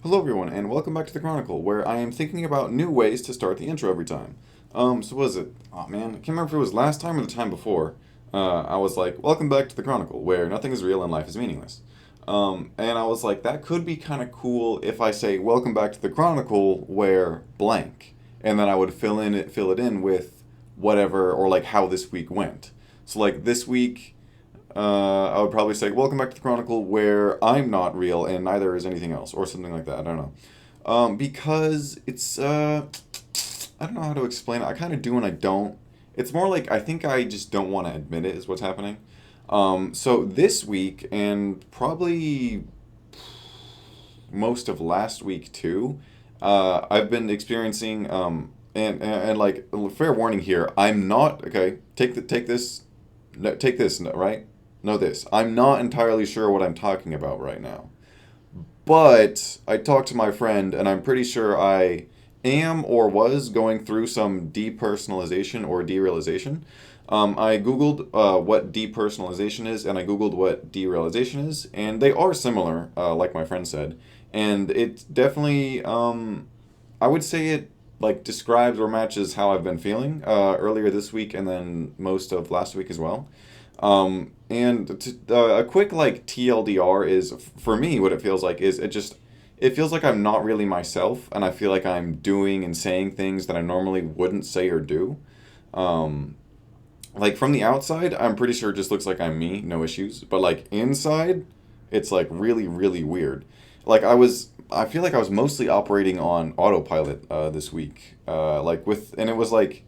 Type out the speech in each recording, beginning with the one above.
Hello, everyone, and welcome back to the Chronicle, where I am thinking about new ways to start the intro every time. So what was it? Oh man, I can't remember if it was last time or the time before. I was like, "Welcome back to the Chronicle, where nothing is real and life is meaningless." And I was like, that could be kind of cool if I say, "Welcome back to the Chronicle, where blank," and then I would fill it in with whatever or like how this week went. So like this week. I would probably say, "Welcome back to the Chronicle, where I'm not real and neither is anything else," or something like that. I don't know. Because I don't know how to explain it. I kind of do and I don't. It's more like I think I just don't want to admit it is what's happening. So this week and probably most of last week too, I've been experiencing and like fair warning here, I'm not okay. Take this, no, take this right. Know this. I'm not entirely sure what I'm talking about right now. But I talked to my friend, and I'm pretty sure I am or was going through some depersonalization or derealization. I Googled what depersonalization is, and I Googled what derealization is, and they are similar, like my friend said. And it definitely, I would say it like describes or matches how I've been feeling earlier this week and then most of last week as well. A quick like TLDR is for me what it feels like is it feels like I'm not really myself and I feel like I'm doing and saying things that I normally wouldn't say or do. Um, like from the outside, I'm pretty sure it just looks like I'm me, no issues. But like inside, it's like really weird. I feel like I was mostly operating on autopilot this week. And it was like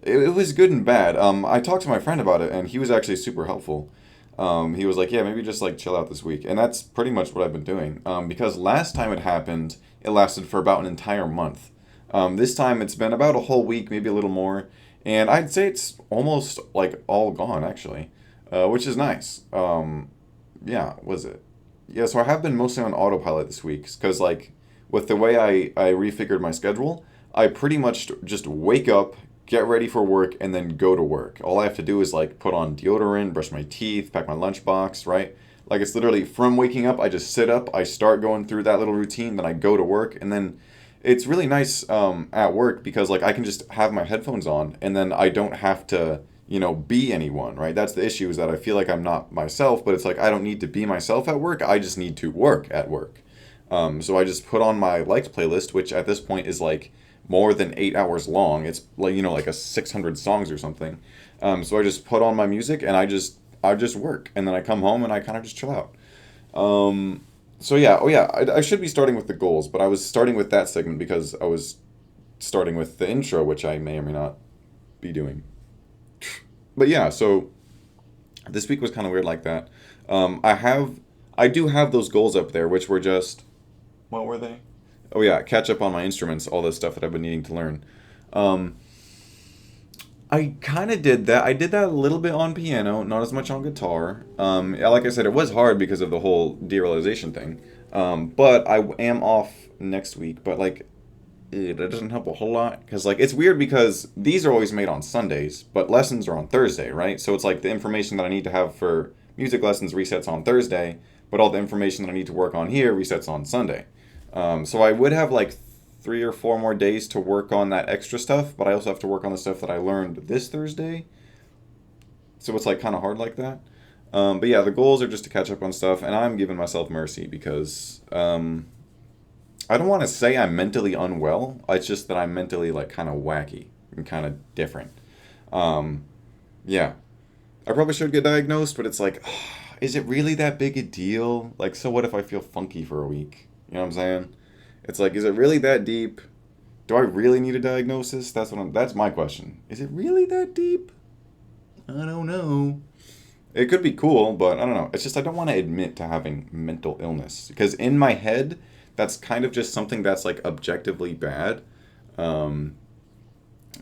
it was good and bad. I talked to my friend about it, and he was actually super helpful. He was like, "Yeah, maybe just like chill out this week," and that's pretty much what I've been doing. Because last time it happened, it lasted for about an entire month. This time it's been about a whole week, maybe a little more, and I'd say it's almost like all gone actually, which is nice. Yeah, was it? Yeah, so I have been mostly on autopilot this week because like with the way I refigured my schedule, I pretty much just wake up, get ready for work, and then go to work. All I have to do is like put on deodorant, brush my teeth, pack my lunchbox, right? Like it's literally from waking up, I just sit up, I start going through that little routine, then I go to work, and then it's really nice at work because like I can just have my headphones on, and then I don't have to be anyone, right? That's the issue is that I feel like I'm not myself, but it's like I don't need to be myself at work. I just need to work at work. So I just put on my liked playlist, which at this point is like more than 8 hours long. It's like like a 600 songs or something. So I just put on my music and I just work, and then I come home and I kind of just chill out. So yeah, oh yeah, I should be starting with the goals, but I was starting with that segment because I was starting with the intro, which I may or may not be doing. But yeah, so this week was kind of weird like that. I do have those goals up there, which were just what were they? Oh yeah, catch up on my instruments, all this stuff that I've been needing to learn. Um, I kind of did that. I did that a little bit on piano, not as much on guitar. Yeah, like I said, it was hard because of the whole derealization thing. But I am off next week. But like, that doesn't help a whole lot because like it's weird because these are always made on Sundays, but lessons are on Thursday, right? So it's like the information that I need to have for music lessons resets on Thursday, but all the information that I need to work on here resets on Sunday. So I would have like 3 or 4 more days to work on that extra stuff, but I also have to work on the stuff that I learned this Thursday. So it's like kind of hard like that. But yeah, the goals are just to catch up on stuff, and I'm giving myself mercy because I don't want to say I'm mentally unwell. It's just that I'm mentally like kind of wacky and kind of different. Um, yeah, I probably should get diagnosed, but it's like, is it really that big a deal? Like, so what if I feel funky for a week? You know what I'm saying? It's like, is it really that deep? Do I really need a diagnosis? That's my question. Is it really that deep? I don't know. It could be cool, but I don't know. It's just I don't want to admit to having mental illness because in my head, that's kind of just something that's like objectively bad. Um,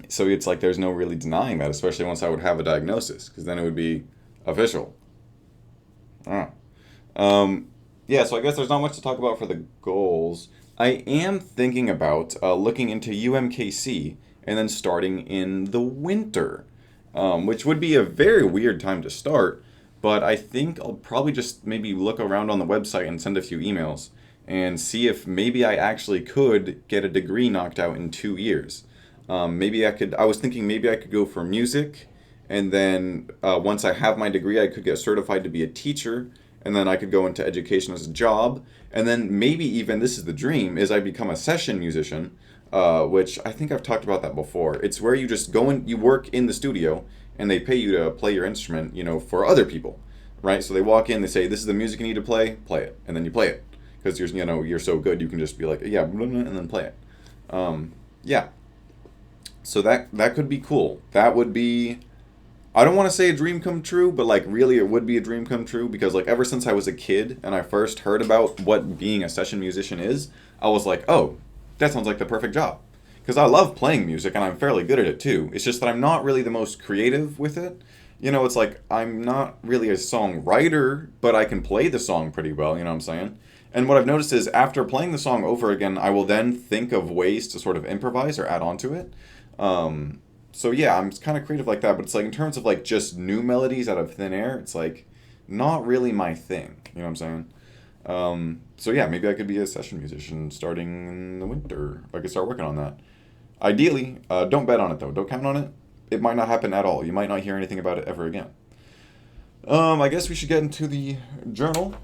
so it's like there's no really denying that, especially once I would have a diagnosis, because then it would be official. Ah. Um, yeah, so I guess there's not much to talk about for the goals. I am thinking about looking into UMKC and then starting in the winter, which would be a very weird time to start, but I think I'll probably just maybe look around on the website and send a few emails and see if maybe I actually could get a degree knocked out in 2 years. Maybe I could. I was thinking maybe I could go for music, and then once I have my degree, I could get certified to be a teacher, and then I could go into education as a job, and then maybe even this is the dream is I become a session musician, which I think I've talked about that before. It's where you just go and you work in the studio, and they pay you to play your instrument, for other people, right? So they walk in, they say, "This is the music you need to play it," and then you play it because you're so good, you can just be like, "Yeah," and then play it. Yeah. So that could be cool. That would be, I don't want to say a dream come true, but like really it would be a dream come true because like ever since I was a kid and I first heard about what being a session musician is, I was like, "Oh, that sounds like the perfect job." Because I love playing music and I'm fairly good at it too. It's just that I'm not really the most creative with it. It's like I'm not really a songwriter, but I can play the song pretty well, you know what I'm saying? And what I've noticed is after playing the song over again, I will then think of ways to sort of improvise or add on to it. Um, so yeah, I'm kind of creative like that, but it's like in terms of like just new melodies out of thin air, it's like not really my thing. You know what I'm saying? So yeah, maybe I could be a session musician starting in the winter. I could start working on that. Ideally, don't bet on it though. Don't count on it. It might not happen at all. You might not hear anything about it ever again. I guess we should get into the journal.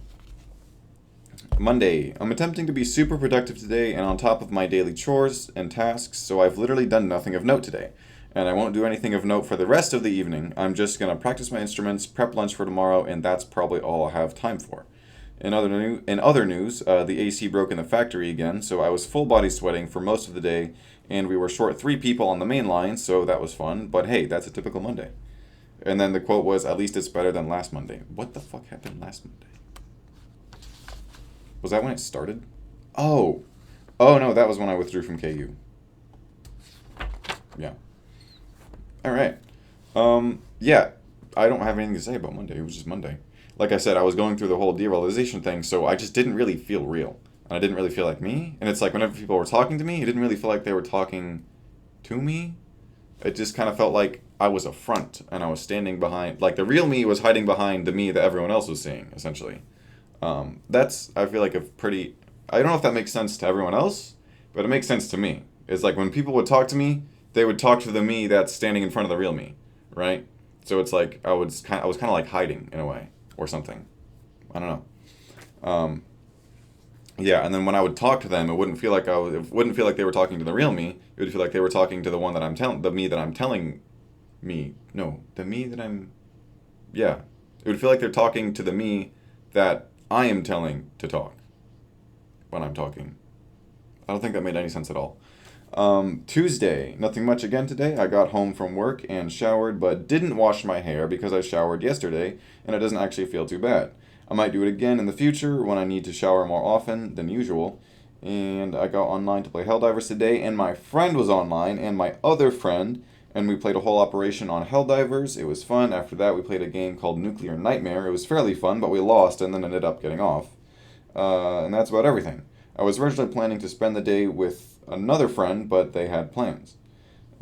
Monday. I'm attempting to be super productive today and on top of my daily chores and tasks, so I've literally done nothing of note today. And I won't do anything of note for the rest of the evening. I'm just gonna practice my instruments, prep lunch for tomorrow, and that's probably all I have time for. In other news, the AC broke in the factory again, so I was full body sweating for most of the day, and we were short 3 people on the main line, so that was fun. But hey, that's a typical Monday. And then the quote was, "At least it's better than last Monday." What the fuck happened last Monday? Was that when it started? Oh, oh no, that was when I withdrew from KU. Yeah. All right. Yeah, I don't have anything to say about Monday. It was just Monday. Like I said, I was going through the whole derealization thing, so I just didn't really feel real. And I didn't really feel like me. And it's like whenever people were talking to me, it didn't really feel like they were talking to me. It just kind of felt like I was a front and I was standing behind, like the real me was hiding behind the me that everyone else was seeing, essentially. That's, I feel like, a pretty, I don't know if that makes sense to everyone else, but it makes sense to me. It's like when people would talk to me, they would talk to the me that's standing in front of the real me, right? So it's like I was kind of like hiding in a way or something. I don't know. Yeah, and then when I would talk to them, it wouldn't feel like they were talking to the real me. It would feel like they were talking to the one that I'm telling, the me that I'm telling me. No, the me that I'm, yeah. It would feel like they're talking to the me that I am telling to talk when I'm talking. I don't think that made any sense at all. Tuesday, nothing much again today. I got home from work and showered, but didn't wash my hair because I showered yesterday, and it doesn't actually feel too bad. I might do it again in the future when I need to shower more often than usual. And I got online to play Helldivers today, and my friend was online, and my other friend, and we played a whole operation on Helldivers. It was fun. After that, we played a game called Nuclear Nightmare. It was fairly fun, but we lost and then ended up getting off. And that's about everything. I was originally planning to spend the day with another friend, but they had plans.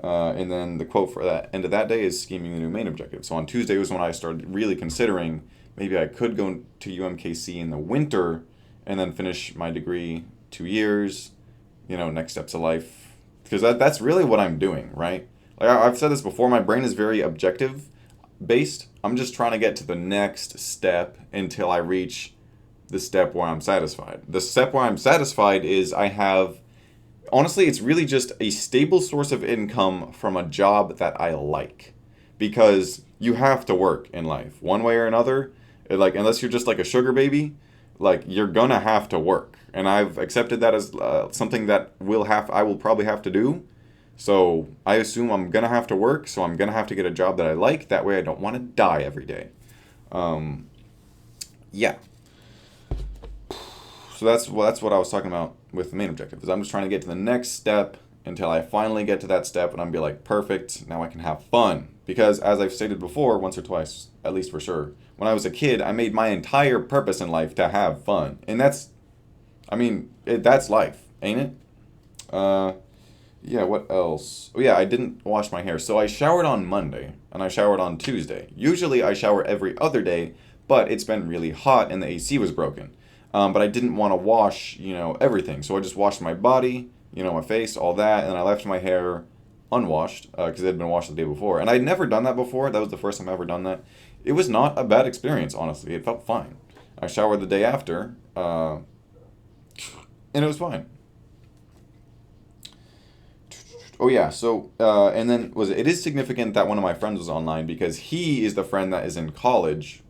And then the quote for that end of that day is scheming the new main objective. So on Tuesday was when I started really considering maybe I could go to UMKC in the winter and then finish my degree 2 years, next steps of life. Because that's really what I'm doing, right? Like I've said this before, my brain is very objective based. I'm just trying to get to the next step until I reach the step where I'm satisfied. The step where I'm satisfied is I have, honestly, it's really just a stable source of income from a job that I like. Because you have to work in life, one way or another. Like, unless you're just like a sugar baby, like you're gonna have to work. And I've accepted that as something that I will probably have to do. So I assume I'm gonna have to work, so I'm gonna have to get a job that I like. That way I don't want to die every day. Yeah. So that's what I was talking about with the main objective. Is I'm just trying to get to the next step until I finally get to that step and I'm be like, perfect, now I can have fun. Because as I've stated before, once or twice, at least for sure, when I was a kid, I made my entire purpose in life to have fun. And that's life, ain't it? Yeah, what else? Oh yeah, I didn't wash my hair. So I showered on Monday and I showered on Tuesday. Usually I shower every other day, but it's been really hot and the AC was broken. But I didn't want to wash, everything. So I just washed my body, my face, all that, and I left my hair unwashed because it had been washed the day before. And I'd never done that before. That was the first time I ever done that. It was not a bad experience, honestly. It felt fine. I showered the day after, and it was fine. Oh yeah, so and then it is significant that one of my friends was online because he is the friend that is in college,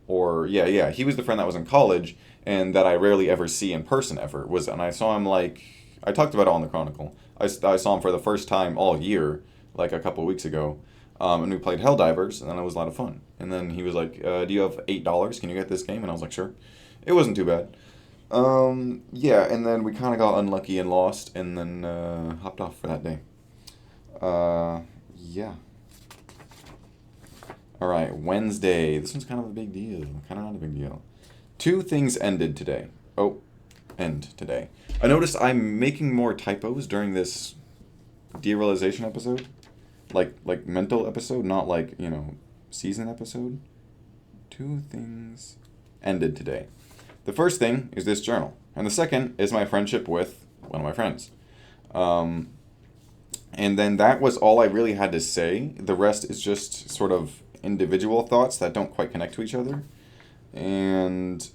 or yeah, he was the friend that was in college and that I rarely ever see in person ever. And I saw him like I talked about it on the Chronicle. I saw him for the first time all year, like a couple of weeks ago, and we played Helldivers, and then it was a lot of fun. And then he was like, "Do you have $8? Can you get this game?" And I was like, "Sure." It wasn't too bad. Yeah, and then we kind of got unlucky and lost, and then hopped off for that day. Yeah. All right, Wednesday. This one's kind of a big deal. Kind of not a big deal. Two things ended today. Oh, end today. I noticed I'm making more typos during this derealization episode, like mental episode, not like season episode. Two things ended today. The first thing is this journal, and the second is my friendship with one of my friends. And then that was all I really had to say. The rest is just sort of individual thoughts that don't quite connect to each other. And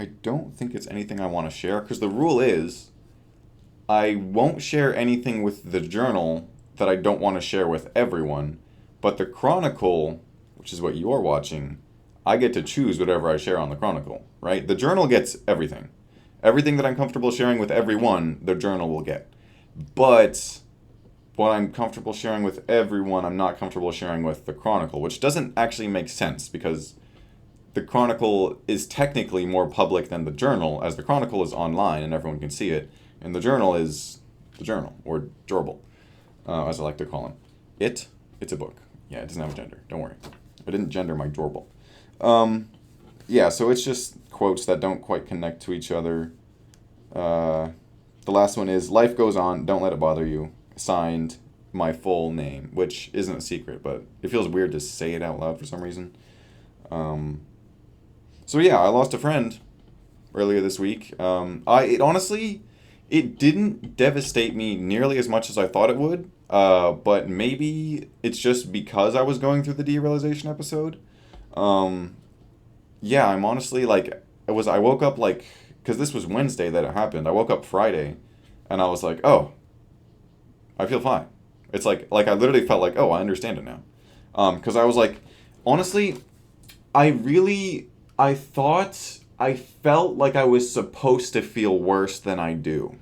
I don't think it's anything I want to share, because the rule is I won't share anything with the journal that I don't want to share with everyone, but the Chronicle, which is what you're watching, I get to choose whatever I share on the Chronicle, right? The journal gets everything. Everything that I'm comfortable sharing with everyone, the journal will get. But what I'm comfortable sharing with everyone, I'm not comfortable sharing with the Chronicle, which doesn't actually make sense because the Chronicle is technically more public than the journal, as the Chronicle is online and everyone can see it, and the journal is the journal, or Jorbil, as I like to call him. It's a book. Yeah, it doesn't have a gender. Don't worry. I didn't gender my Jorbil. Yeah, so it's just quotes that don't quite connect to each other. The last one is, "Life goes on, don't let it bother you." Signed, my full name, which isn't a secret, but it feels weird to say it out loud for some reason. So yeah, I lost a friend earlier this week. It honestly, it didn't devastate me nearly as much as I thought it would. But maybe it's just because I was going through the derealization episode. Yeah, I'm honestly like, I woke up like, because this was Wednesday that it happened. I woke up Friday, and I was like, oh, I feel fine. It's like I literally felt like, oh, I understand it now. Because I was like, honestly, I felt like I was supposed to feel worse than I do.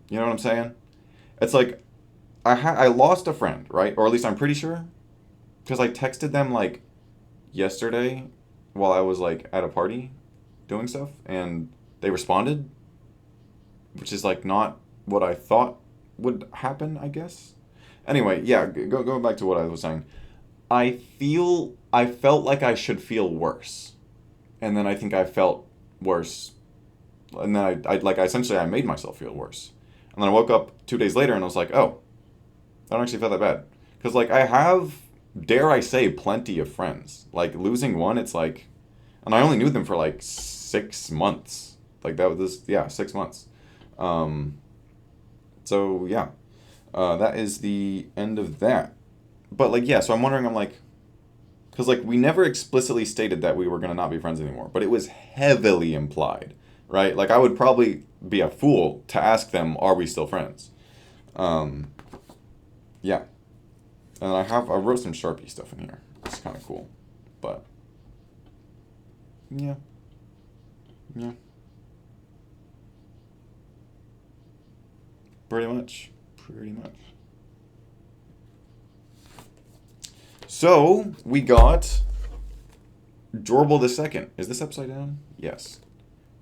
You know what I'm saying? It's like, I lost a friend, right? Or at least I'm pretty sure. Because I texted them like yesterday while I was like at a party doing stuff, and they responded, which is like not what I thought would happen, I guess. Anyway, yeah, going back to what I was saying. I felt like I should feel worse. And then I think I felt worse. And then I made myself feel worse. And then I woke up 2 days later and I was like, oh, I don't actually feel that bad. Because, like, I have, dare I say, plenty of friends. Like, losing one, it's like, and I only knew them for like 6 months. Like, that was, yeah, 6 months. So, yeah. That is the end of that. But, like, yeah, so I'm wondering, I'm like, because, like, we never explicitly stated that we were going to not be friends anymore, but it was heavily implied, right? Like, I would probably be a fool to ask them, are we still friends? Yeah. And I wrote some Sharpie stuff in here. It's kind of cool. But, yeah. Yeah. Pretty much. Pretty much. So, we got Jorbil the Second. Is this upside down? Yes.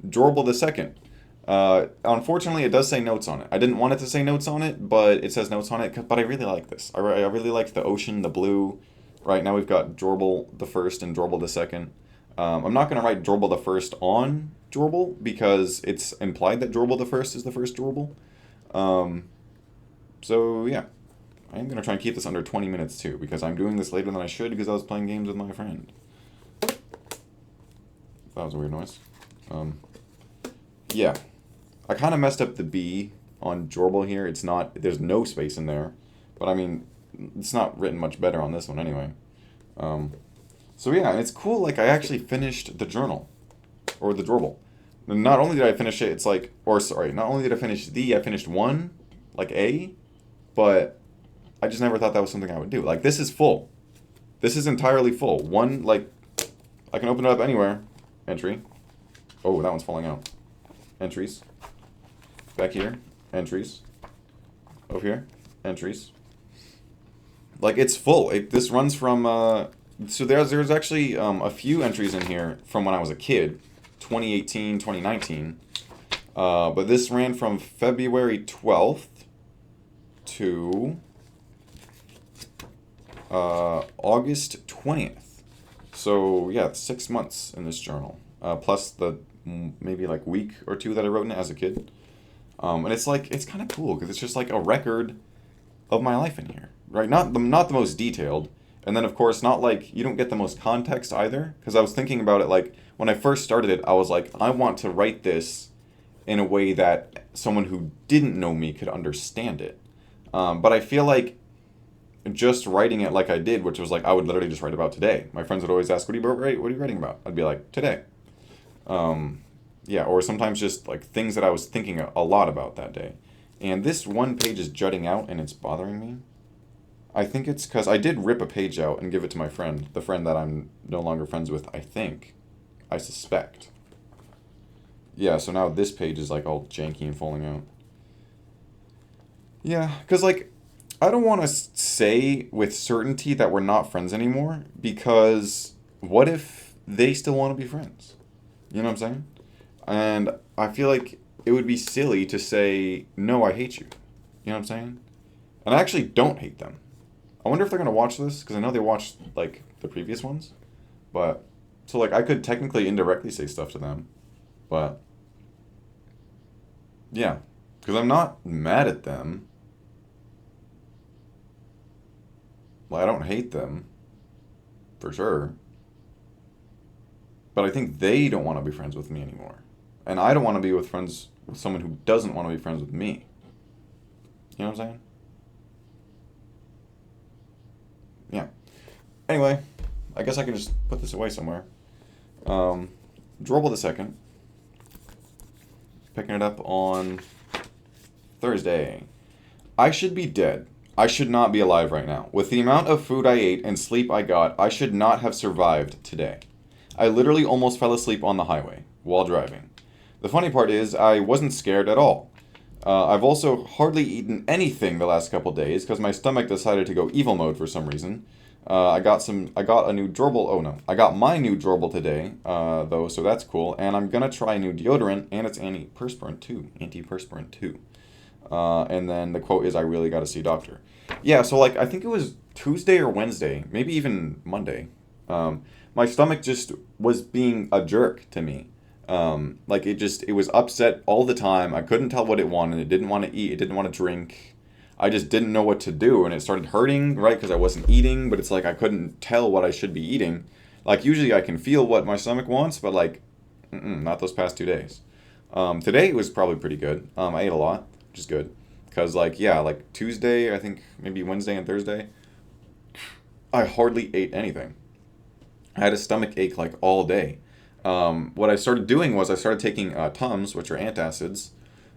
Jorbil the Second. Unfortunately, it does say notes on it. I didn't want it to say notes on it, but it says notes on it. But I really like this. I really like the ocean, the blue. Right now we've got Jorbil the First and Jorbil the Second. I'm not going to write Jorbil the First on Jorbil because it's implied that Jorbil the First is the first Jorbil. So, yeah. I am going to try and keep this under 20 minutes too, because I'm doing this later than I should because I was playing games with my friend. That was a weird noise. Yeah. I kind of messed up the B on Jorbil here. It's not, there's no space in there. But I mean, it's not written much better on this one anyway. So yeah, and it's cool, like I actually finished the journal. Or the Jorbil. Not only did I finish it, it's like, or sorry, not only did I finish the, I finished one, like A, but I just never thought that was something I would do. Like, this is full. This is entirely full. One, like, I can open it up anywhere. Entry. Oh, that one's falling out. Entries. Back here. Entries. Over here. Entries. Like, it's full. This runs from, so there's actually a few entries in here from when I was a kid. 2018, 2019. But this ran from February 12th to August 20th. So yeah, 6 months in this journal. Plus the maybe like week or two that I wrote in it as a kid. And it's like, it's kind of cool because it's just like a record of my life in here, right? Not the most detailed. And then of course, not like, you don't get the most context either. Because I was thinking about it like, when I first started it, I was like, I want to write this in a way that someone who didn't know me could understand it. But I feel like just writing it like I did, which was like, I would literally just write about today. My friends would always ask, what are you writing about? I'd be like, today. Yeah, or sometimes just like things that I was thinking a lot about that day. And this one page is jutting out and it's bothering me. I think it's because I did rip a page out and give it to my friend, the friend that I'm no longer friends with, I think. I suspect. Yeah, so now this page is like all janky and falling out. Yeah, because like, I don't want to say with certainty that we're not friends anymore, because what if they still want to be friends? You know what I'm saying? And I feel like it would be silly to say, no, I hate you. You know what I'm saying? And I actually don't hate them. I wonder if they're going to watch this, because I know they watched like the previous ones. But, so like I could technically indirectly say stuff to them. But, yeah. Because I'm not mad at them. Well, I don't hate them. For sure. But I think they don't want to be friends with me anymore. And I don't want to be with someone who doesn't want to be friends with me. You know what I'm saying? Yeah. Anyway, I guess I can just put this away somewhere. Dribble the second. Picking it up on Thursday. I should be dead. I should not be alive right now. With the amount of food I ate and sleep I got, I should not have survived today. I literally almost fell asleep on the highway while driving. The funny part is, I wasn't scared at all. I've also hardly eaten anything the last couple days because my stomach decided to go evil mode for some reason. I got a new Jorbil. Oh no, I got my new Jorbil today, though, so that's cool. And I'm gonna try a new deodorant, and it's antiperspirant too. And then the quote is, "I really got to see doctor." Yeah, so like I think it was Tuesday or Wednesday, maybe even Monday. My stomach just was being a jerk to me. Like it was upset all the time. I couldn't tell what it wanted. It didn't want to eat. It didn't want to drink. I just didn't know what to do, and it started hurting, right? Because I wasn't eating, but it's like I couldn't tell what I should be eating. Like usually I can feel what my stomach wants, but like, not those past 2 days. Today was probably pretty good. I ate a lot, which is good. Because like, yeah, like Tuesday, I think maybe Wednesday and Thursday, I hardly ate anything. I had a stomach ache like all day. What I started doing was I started taking Tums, which are antacids.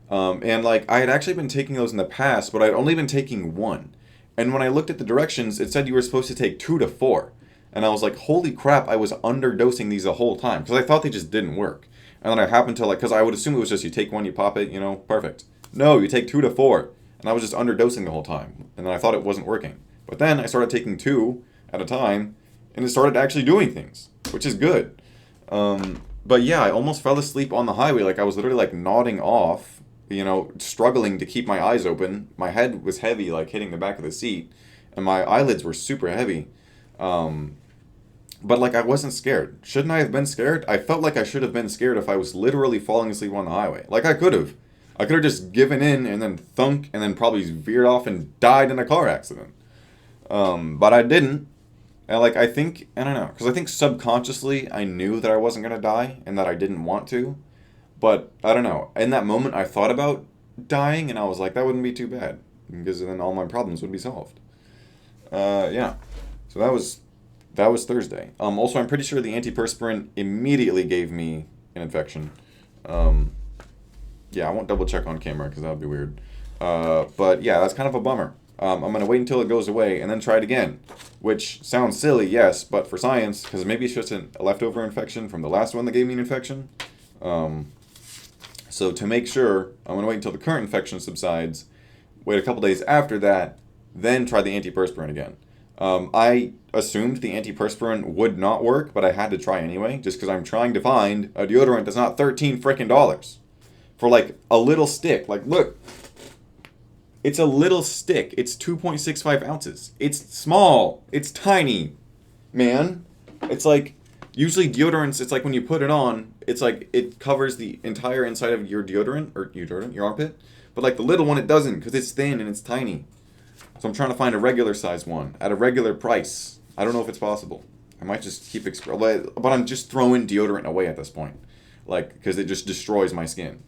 And like I had actually been taking those in the past, but I'd only been taking one. And when I looked at the directions, it said you were supposed to take 2 to 4. And I was like, holy crap, I was underdosing these the whole time. Because I thought they just didn't work. And then I happened to like, because I would assume it was just you take one, you pop it, perfect. No, you take 2 to 4. And I was just underdosing the whole time. And then I thought it wasn't working. But then I started taking 2 at a time, and it started actually doing things, which is good. But yeah, I almost fell asleep on the highway. Like I was literally like nodding off, struggling to keep my eyes open. My head was heavy, like hitting the back of the seat, and my eyelids were super heavy. But like I wasn't scared. Shouldn't I have been scared? I felt like I should have been scared if I was literally falling asleep on the highway. Like I could have. I could have just given in and then thunk and then probably veered off and died in a car accident. But I didn't. And like I think I don't know because I think subconsciously I knew that I wasn't gonna die and that I didn't want to. But I don't know. In that moment, I thought about dying, and I was like, that wouldn't be too bad because then all my problems would be solved. Yeah. So that was Thursday. Also, I'm pretty sure the antiperspirant immediately gave me an infection. Um, yeah, I won't double check on camera because that would be weird. But yeah, that's kind of a bummer. I'm gonna wait until it goes away and then try it again, which sounds silly, yes, but for science, because maybe it's just a leftover infection from the last one that gave me an infection. Um, so to make sure, I'm gonna wait until the current infection subsides, wait a couple days after that, then try the antiperspirant again. I assumed the antiperspirant would not work, but I had to try anyway, just because I'm trying to find a deodorant that's not $13 for like a little stick. Like, look, it's a little stick. It's 2.65 ounces. It's small. It's tiny, man. It's like usually deodorants. It's like when you put it on, it's like it covers the entire inside of your deodorant, your armpit. But like the little one, it doesn't because it's thin and it's tiny. So I'm trying to find a regular size one at a regular price. I don't know if it's possible. I might just keep but I'm just throwing deodorant away at this point, like because it just destroys my skin.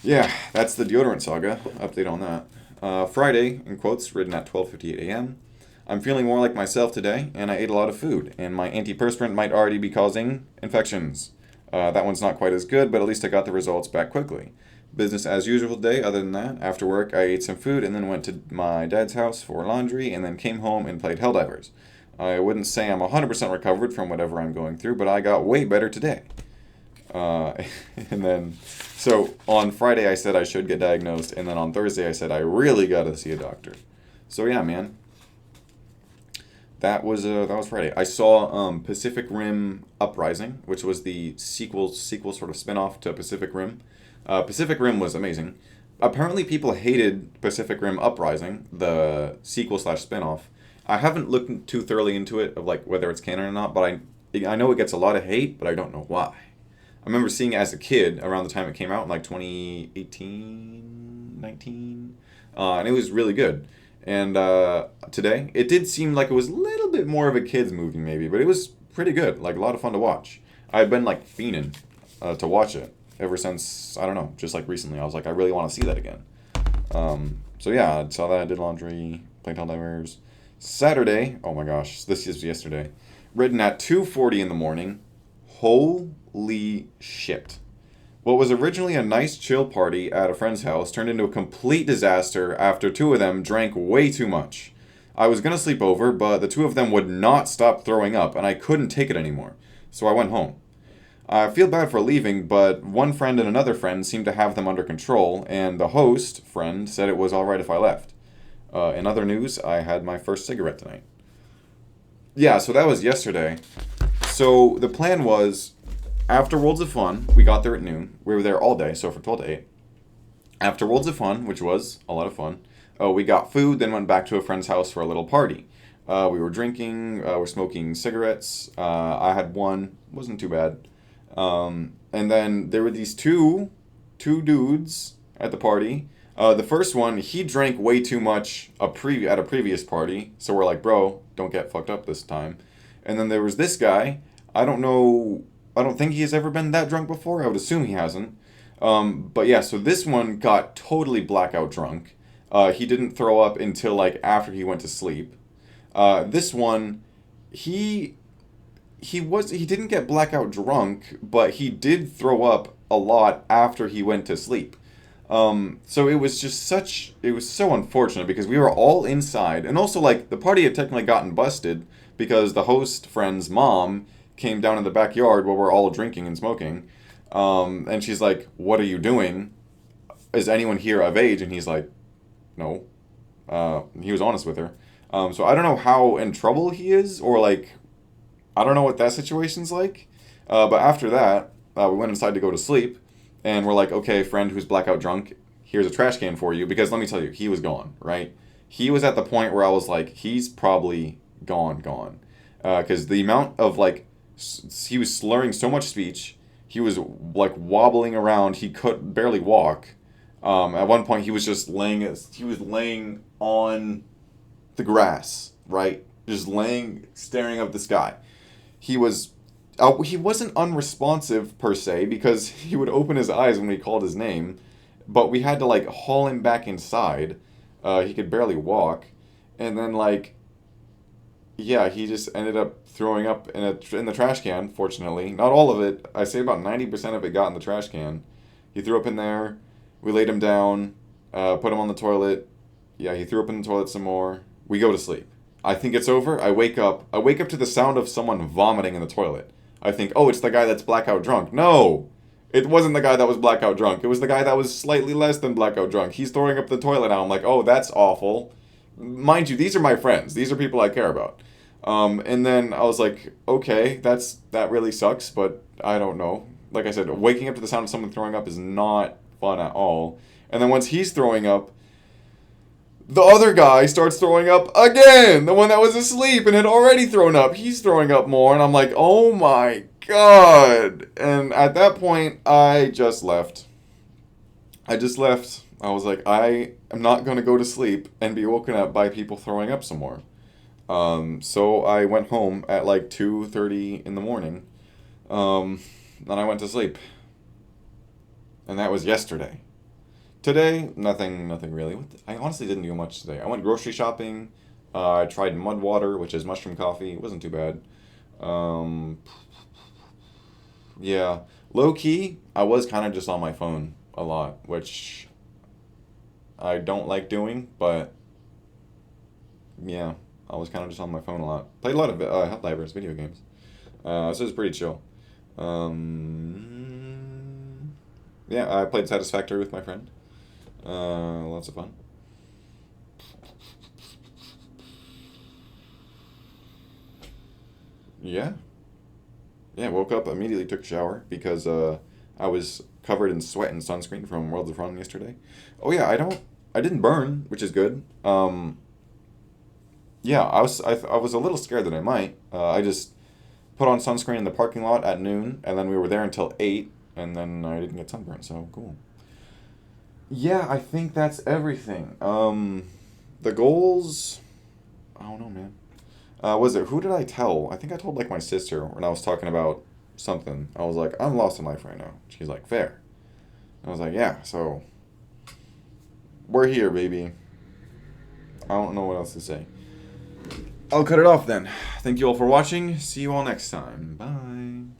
Yeah, that's the deodorant saga. Update on that. Friday, in quotes, written at 12:58 a.m. I'm feeling more like myself today, and I ate a lot of food, and my antiperspirant might already be causing infections. That one's not quite as good, but at least I got the results back quickly. Business as usual today, other than that. After work, I ate some food and then went to my dad's house for laundry, and then came home and played Helldivers. I wouldn't say I'm 100% recovered from whatever I'm going through, but I got way better today. Uh, and then, so on Friday I said I should get diagnosed, and then on Thursday I said I really gotta see a doctor. So yeah, man, that was Friday. I saw Pacific Rim Uprising, which was the sequel sort of spinoff to Pacific Rim. Pacific Rim was amazing. Apparently, people hated Pacific Rim Uprising, the sequel slash spinoff. I haven't looked too thoroughly into it of like whether it's canon or not, but I know it gets a lot of hate, but I don't know why. I remember seeing it as a kid around the time it came out in like 2018, 19, and it was really good. And today, it did seem like it was a little bit more of a kid's movie maybe, but it was pretty good, like a lot of fun to watch. I've been like fiending to watch it ever since, I don't know, just like recently. I was like, I really want to see that again. So yeah, I saw that, I did laundry, played Helldivers. Saturday, oh my gosh, this is yesterday. Written at 2:40 in the morning. Holy shit. What was originally a nice chill party at a friend's house turned into a complete disaster after two of them drank way too much. I was gonna sleep over, but the two of them would not stop throwing up, and I couldn't take it anymore. So I went home. I feel bad for leaving, but one friend and another friend seemed to have them under control, and the host friend said it was alright if I left. In other news, I had my first cigarette tonight. Yeah, so that was yesterday. So the plan was, after Worlds of Fun, we got there at noon. We were there all day, so from 12 to 8. After Worlds of Fun, which was a lot of fun, we got food, then went back to a friend's house for a little party. We were drinking, we're smoking cigarettes. I had one, wasn't too bad. And then there were these two dudes at the party. The first one, he drank way too much at a previous party, so we're like, bro, don't get fucked up this time. And then there was this guy. I don't know. I don't think he has ever been that drunk before. I would assume he hasn't. But yeah, so this one got totally blackout drunk. He didn't throw up until like after he went to sleep. This one, he he didn't get blackout drunk, but he did throw up a lot after he went to sleep. So it was so unfortunate because we were all inside, and also like the party had technically gotten busted because the host friend's mom came down in the backyard while we're all drinking and smoking, and she's like, "What are you doing? Is anyone here of age?" And he's like, "No." He was honest with her. So I don't know how in trouble he is, or like, I don't know what that situation's like. But after that, we went inside to go to sleep, and we're like, okay, friend who's blackout drunk, here's a trash can for you. Because let me tell you, he was gone, right? He was at the point where I was like, he's probably gone. Because the amount of like, he was slurring so much speech. He was like wobbling around. He could barely walk. At one point, he was laying on the grass, right? Just laying, staring up at the sky. He wasn't unresponsive per se because he would open his eyes when we called his name, but we had to like haul him back inside. He could barely walk, and then like yeah, he just ended up throwing up in the trash can. Fortunately, not all of it. I say about 90% of it got in the trash can. He threw up in there. We laid him down, put him on the toilet. Yeah, he threw up in the toilet some more. We go to sleep. I think it's over. I wake up. I wake up to the sound of someone vomiting in the toilet. I think, oh, it's the guy that's blackout drunk. No, it wasn't the guy that was blackout drunk. It was the guy that was slightly less than blackout drunk. He's throwing up the toilet now. I'm like, oh, that's awful. Mind you, these are my friends. These are people I care about. And then I was like, okay, that really sucks, but I don't know. Like I said, waking up to the sound of someone throwing up is not fun at all. And then once he's throwing up, the other guy starts throwing up again. The one that was asleep and had already thrown up, he's throwing up more, and I'm like, oh my god. And at that point, I just left. I just left. I was like, I am not going to go to sleep and be woken up by people throwing up some more. So I went home at like 2:30 in the morning. And I went to sleep. And that was yesterday. Today, nothing really. I honestly didn't do much today. I went grocery shopping. I tried mud water, which is mushroom coffee. It wasn't too bad. Um, yeah. Low key, I was kind of just on my phone a lot, which I don't like doing, but yeah, I was kind of just on my phone a lot. Played a lot of Helldivers video games. So it was pretty chill. Yeah, I played Satisfactory with my friend. Lots of fun. Yeah. Yeah, woke up, immediately took a shower because I was covered in sweat and sunscreen from Worlds of Fun yesterday. Oh yeah, I didn't burn, which is good. Yeah, I was a little scared that I might. I just put on sunscreen in the parking lot at noon, and then we were there until 8, and then I didn't get sunburned, so cool. Yeah, I think that's everything. The goals, I don't know, man. Was it, who did I tell? I think I told like my sister when I was talking about something. I was like, I'm lost in life right now. She's like, fair. I was like, yeah, so we're here, baby. I don't know what else to say. I'll cut it off then. Thank you all for watching. See you all next time. Bye.